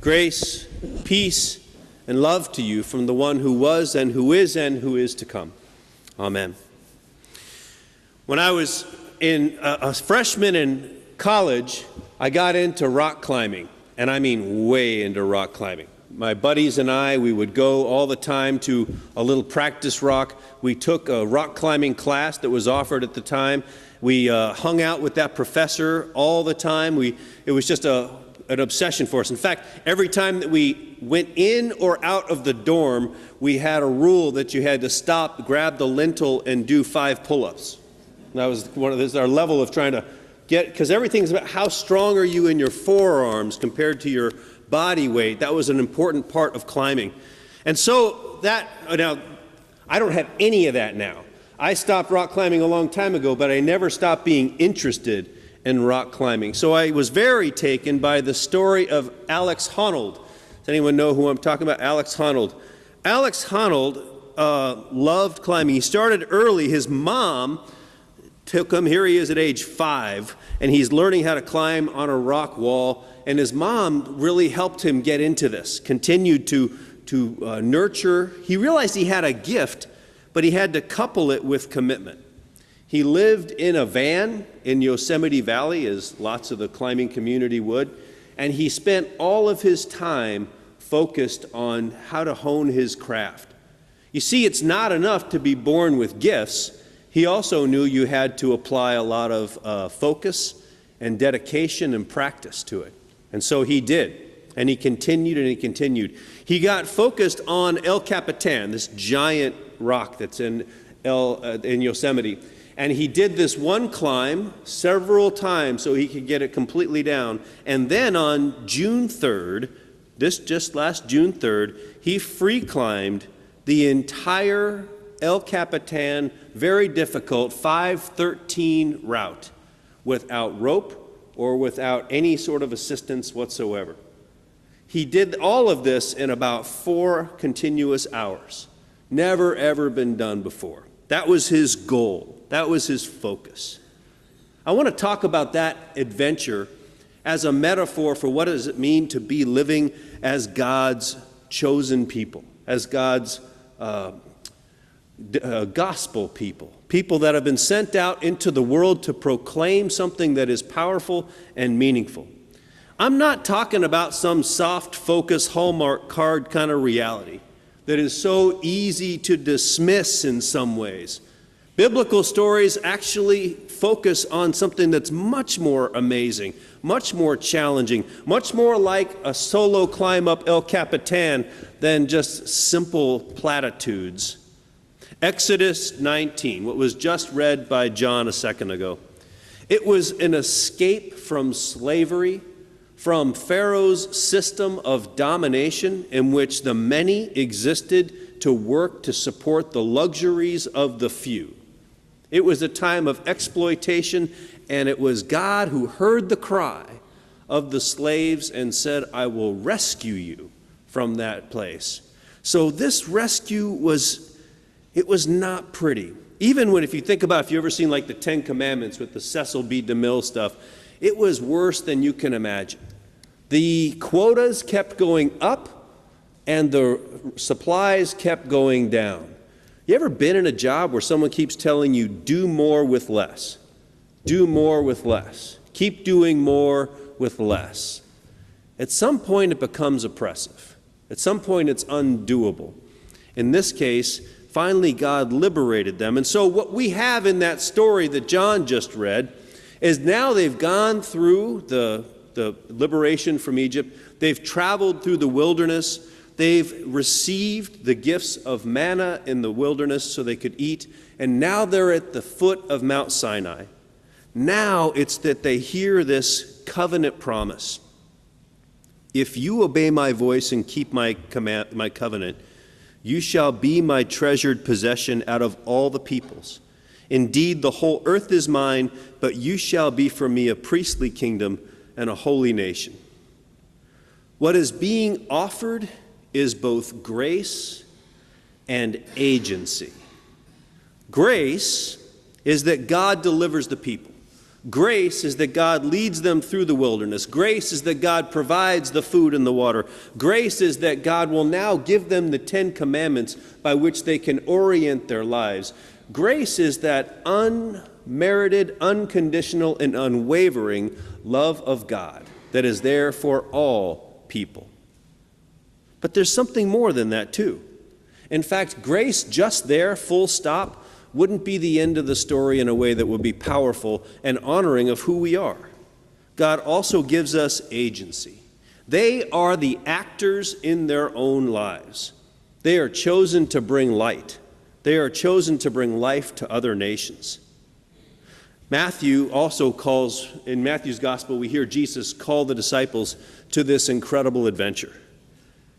Grace, peace, and love to you from the one who was and who is to come. Amen. When I was a freshman in college, I got into rock climbing, and I mean way into rock climbing. My buddies and I, we would go all the time to a little practice rock. We took a rock climbing class that was offered at the time. We hung out with that professor all the time. It was just an obsession for us. In fact, every time that we went in or out of the dorm, we had a rule that you had to stop, grab the lintel, and do 5 pull-ups. That was our level of trying to get, because everything's about how strong are you in your forearms compared to your body weight. That was an important part of climbing. And so now, I don't have any of that now. I stopped rock climbing a long time ago, but I never stopped being interested in rock climbing. So I was very taken by the story of Alex Honnold. Does anyone know who I'm talking about? Alex Honnold. Alex Honnold loved climbing. He started early. His mom took him. Here he is at age 5, and he's learning how to climb on a rock wall. And his mom really helped him get into this, continued to nurture. He realized he had a gift, but he had to couple it with commitment. He lived in a van in Yosemite Valley, as lots of the climbing community would, and he spent all of his time focused on how to hone his craft. You see, it's not enough to be born with gifts. He also knew you had to apply a lot of focus and dedication and practice to it. And so he did. And he continued and he continued. He got focused on El Capitan, this giant rock that's in Yosemite. And he did this one climb several times so he could get it completely down. And then on June 3rd, just last June 3rd, he free climbed the entire El Capitan, very difficult 513 route without rope or without any sort of assistance whatsoever. He did all of this in about 4 continuous hours. Never, ever been done before. That was his goal. That was his focus. I want to talk about that adventure as a metaphor for what does it mean to be living as God's chosen people, as God's gospel people, people that have been sent out into the world to proclaim something that is powerful and meaningful. I'm not talking about some soft focus Hallmark card kind of reality that is so easy to dismiss in some ways. Biblical stories actually focus on something that's much more amazing, much more challenging, much more like a solo climb up El Capitan than just simple platitudes. Exodus 19, what was just read by John a second ago. It was an escape from slavery, from Pharaoh's system of domination in which the many existed to work to support the luxuries of the few. It was a time of exploitation, and it was God who heard the cry of the slaves and said, I will rescue you from that place. So this rescue was not pretty. Even when, if you think about, if you've ever seen like the 10 Commandments with the Cecil B. DeMille stuff, it was worse than you can imagine. The quotas kept going up and the supplies kept going down. You ever been in a job where someone keeps telling you, do more with less? Do more with less. Keep doing more with less. At some point it becomes oppressive. At some point it's undoable. In this case, finally God liberated them. And so what we have in that story that John just read is now they've gone through the liberation from Egypt. They've traveled through the wilderness. They've received the gifts of manna in the wilderness so they could eat. And now they're at the foot of Mount Sinai. Now it's that they hear this covenant promise. If you obey my voice and keep my covenant, you shall be my treasured possession out of all the peoples. Indeed, the whole earth is mine, but you shall be for me a priestly kingdom and a holy nation. What is being offered is both grace and agency. Grace is that God delivers the people. Grace is that God leads them through the wilderness. Grace is that God provides the food and the water. Grace is that God will now give them the 10 Commandments by which they can orient their lives. Grace is that unmerited, unconditional, and unwavering love of God that is there for all people. But there's something more than that too. In fact, grace just there, full stop, wouldn't be the end of the story in a way that would be powerful and honoring of who we are. God also gives us agency. They are the actors in their own lives. They are chosen to bring light. They are chosen to bring life to other nations. Matthew also calls, in Matthew's gospel, we hear Jesus call the disciples to this incredible adventure.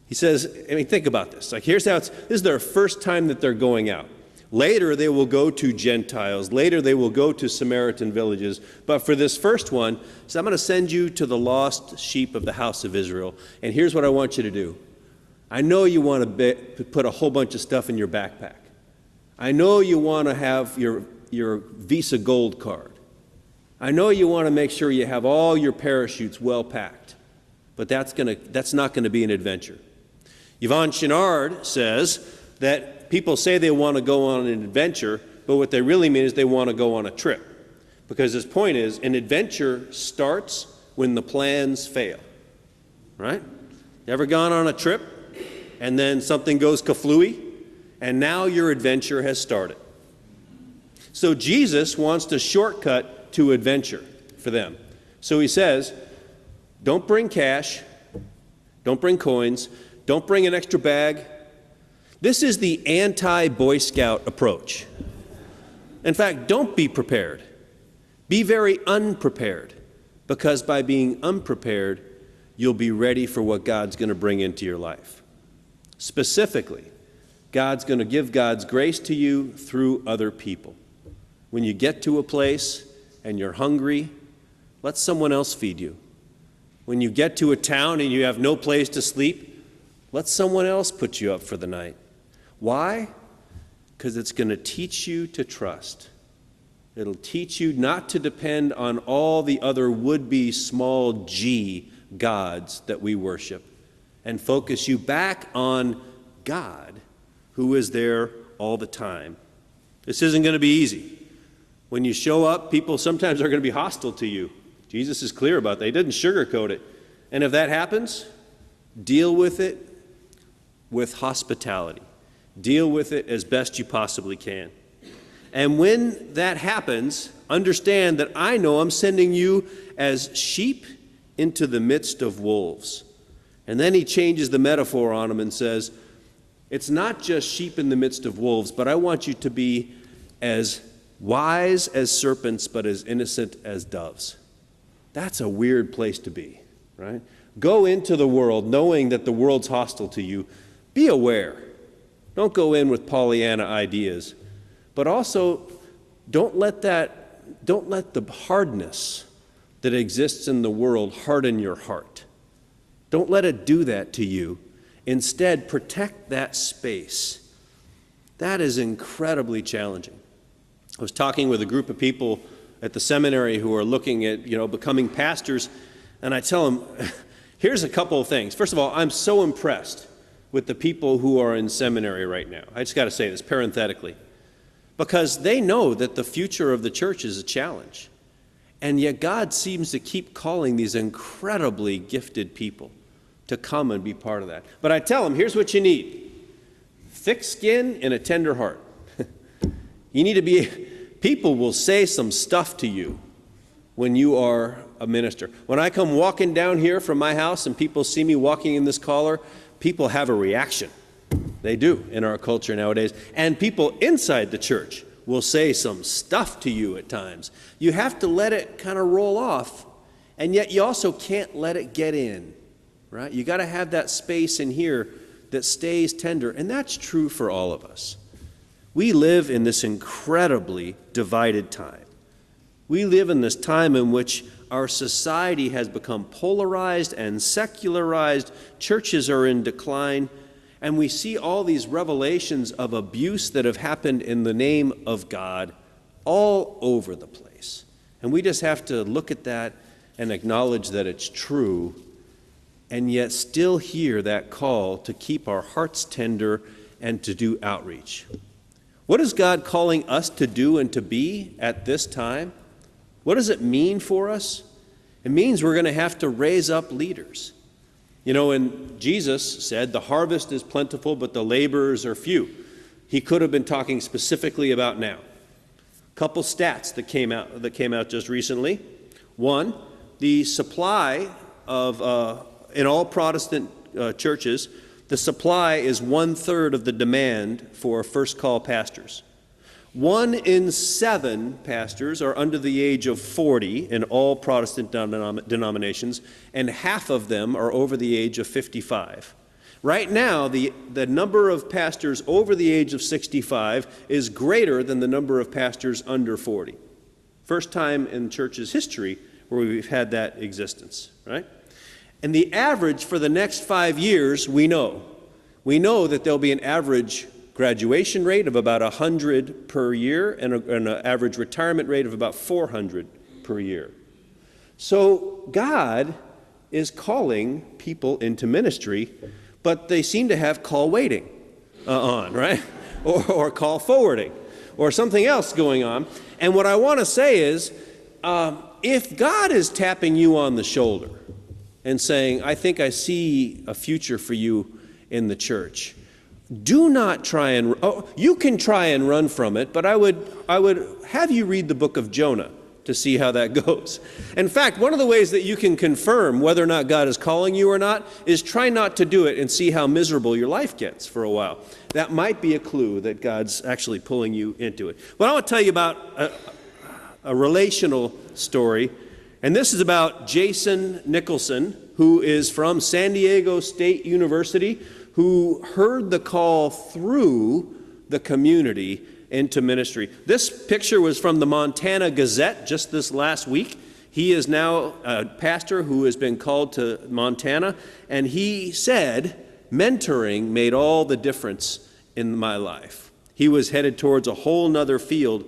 He says, think about this. This is their first time that they're going out. Later, they will go to Gentiles. Later, they will go to Samaritan villages. But for this first one, he says, I'm going to send you to the lost sheep of the house of Israel. And here's what I want you to do. I know you want to put a whole bunch of stuff in your backpack. I know you want to have your Visa Gold card. I know you want to make sure you have all your parachutes well packed. But that's not going to be an adventure. Yvon Chouinard says that people say they want to go on an adventure, but what they really mean is they want to go on a trip. Because his point is, an adventure starts when the plans fail. Right? You ever gone on a trip and then something goes kaflooey and now your adventure has started? So Jesus wants to shortcut to adventure for them. So he says, don't bring cash, don't bring coins, don't bring an extra bag. This is the anti-Boy Scout approach. In fact, don't be prepared. Be very unprepared, because by being unprepared, you'll be ready for what God's going to bring into your life. Specifically, God's going to give God's grace to you through other people. When you get to a place and you're hungry, let someone else feed you. When you get to a town and you have no place to sleep, let someone else put you up for the night. Why? Because it's going to teach you to trust. It'll teach you not to depend on all the other would-be small g gods that we worship, and focus you back on God, who is there all the time. This isn't going to be easy. When you show up, people sometimes are going to be hostile to you. Jesus is clear about that. He doesn't sugarcoat it. And if that happens, deal with it with hospitality. Deal with it as best you possibly can. And when that happens, understand that I know I'm sending you as sheep into the midst of wolves. And then he changes the metaphor on them and says, it's not just sheep in the midst of wolves, but I want you to be as wise as serpents, but as innocent as doves. That's a weird place to be, right? Go into the world knowing that the world's hostile to you. Be aware. Don't go in with Pollyanna ideas. But also, don't let the hardness that exists in the world harden your heart. Don't let it do that to you. Instead, protect that space. That is incredibly challenging. I was talking with a group of people at the seminary who are looking at, becoming pastors, and I tell them, here's a couple of things. First of all, I'm so impressed with the people who are in seminary right now. I just got to say this parenthetically, because they know that the future of the church is a challenge. And yet God seems to keep calling these incredibly gifted people to come and be part of that. But I tell them, here's what you need. Thick skin and a tender heart. You need to be, people will say some stuff to you when you are a minister. When I come walking down here from my house and people see me walking in this collar, people have a reaction. They do in our culture nowadays. And people inside the church will say some stuff to you at times. You have to let it kind of roll off, and yet you also can't let it get in, right? You got to have that space in here that stays tender, and that's true for all of us. We live in this incredibly divided time. We live in this time in which our society has become polarized and secularized. Churches are in decline. And we see all these revelations of abuse that have happened in the name of God all over the place. And we just have to look at that and acknowledge that it's true, and yet still hear that call to keep our hearts tender and to do outreach. What is God calling us to do and to be at this time? What does it mean for us? It means we're going to have to raise up leaders. You know, and Jesus said, the harvest is plentiful, but the laborers are few. He could have been talking specifically about now. A couple stats that came out just recently. One, the supply of, in all Protestant churches, the supply is 1/3 of the demand for first call pastors. 1 in 7 pastors are under the age of 40 in all Protestant denominations, and half of them are over the age of 55. Right now, the number of pastors over the age of 65 is greater than the number of pastors under 40. First time in church's history where we've had that existence, right? And the average for the next 5 years, we know that there'll be an average graduation rate of about 100 per year and an average retirement rate of about 400 per year. So God is calling people into ministry, but they seem to have call waiting on, right? Or call forwarding, or something else going on. And what I want to say is, if God is tapping you on the shoulder and saying, I think I see a future for you in the church, do not try and, you can try and run from it, but I would have you read the book of Jonah to see how that goes. In fact, one of the ways that you can confirm whether or not God is calling you or not is try not to do it and see how miserable your life gets for a while. That might be a clue that God's actually pulling you into it. But I want to tell you about a relational story, and this is about Jason Nicholson, who is from San Diego State University, who heard the call through the community into ministry. This picture was from the Montana Gazette just this last week. He is now a pastor who has been called to Montana, and he said, mentoring made all the difference in my life. He was headed towards a whole nother field,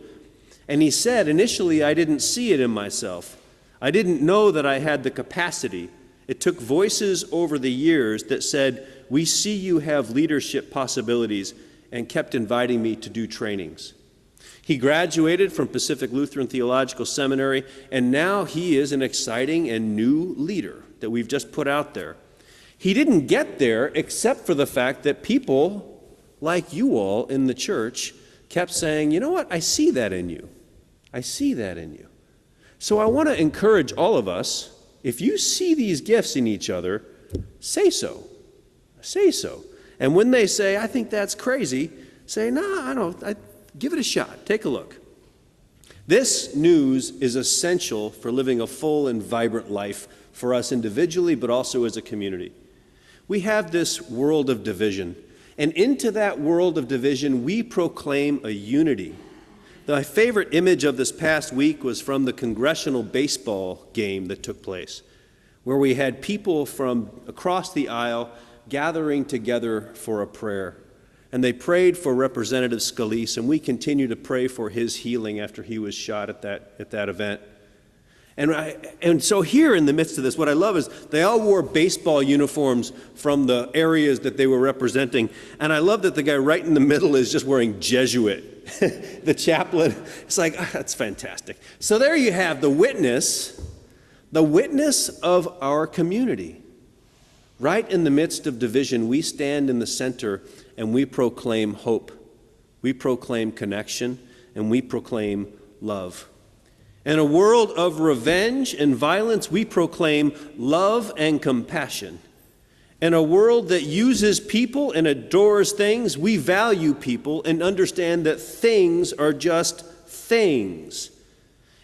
and he said, initially I didn't see it in myself. I didn't know that I had the capacity. It took voices over the years that said, we see you have leadership possibilities, and kept inviting me to do trainings. He graduated from Pacific Lutheran Theological Seminary, and now he is an exciting and new leader that we've just put out there. He didn't get there except for the fact that people like you all in the church kept saying, you know what, I see that in you. I see that in you. So I want to encourage all of us, if you see these gifts in each other, say so. Say so. And when they say, I think that's crazy, say, no, I don't. Give it a shot. Take a look. This news is essential for living a full and vibrant life for us individually, but also as a community. We have this world of division, and into that world of division, we proclaim a unity. My favorite image of this past week was from the congressional baseball game that took place, where we had people from across the aisle gathering together for a prayer. And they prayed for Representative Scalise, and we continue to pray for his healing after he was shot at that event. And so here in the midst of this, what I love is they all wore baseball uniforms from the areas that they were representing. And I love that the guy right in the middle is just wearing Jesuit, the chaplain. It's like, that's fantastic. So there you have the witness of our community. Right in the midst of division, we stand in the center and we proclaim hope. We proclaim connection and we proclaim love. In a world of revenge and violence, we proclaim love and compassion. In a world that uses people and adores things, we value people and understand that things are just things.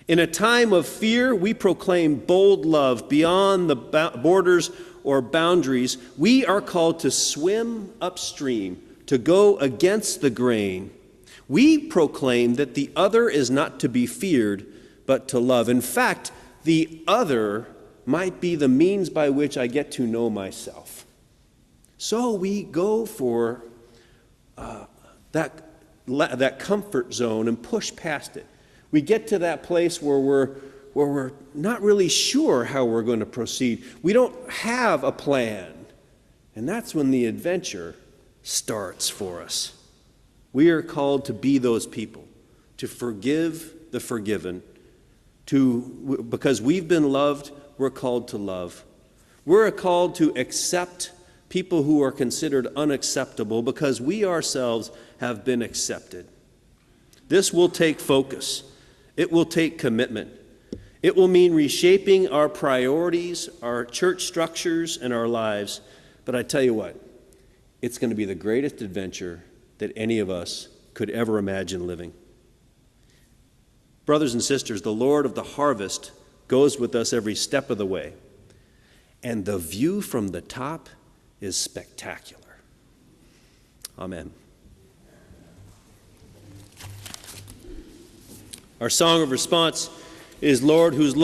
In a time of fear, we proclaim bold love beyond the borders or boundaries. We are called to swim upstream, to go against the grain. We proclaim that the other is not to be feared, but to love. In fact, the other might be the means by which I get to know myself. So we go for that comfort zone and push past it. We get to that place where where we're not really sure how we're going to proceed. We don't have a plan. And that's when the adventure starts for us. We are called to be those people, to forgive the forgiven, because we've been loved, we're called to love. We're called to accept people who are considered unacceptable because we ourselves have been accepted. This will take focus. It will take commitment. It will mean reshaping our priorities, our church structures, and our lives. But I tell you what, it's going to be the greatest adventure that any of us could ever imagine living. Brothers and sisters, the Lord of the harvest goes with us every step of the way. And the view from the top is spectacular. Amen. Our song of response is, Lord, whose love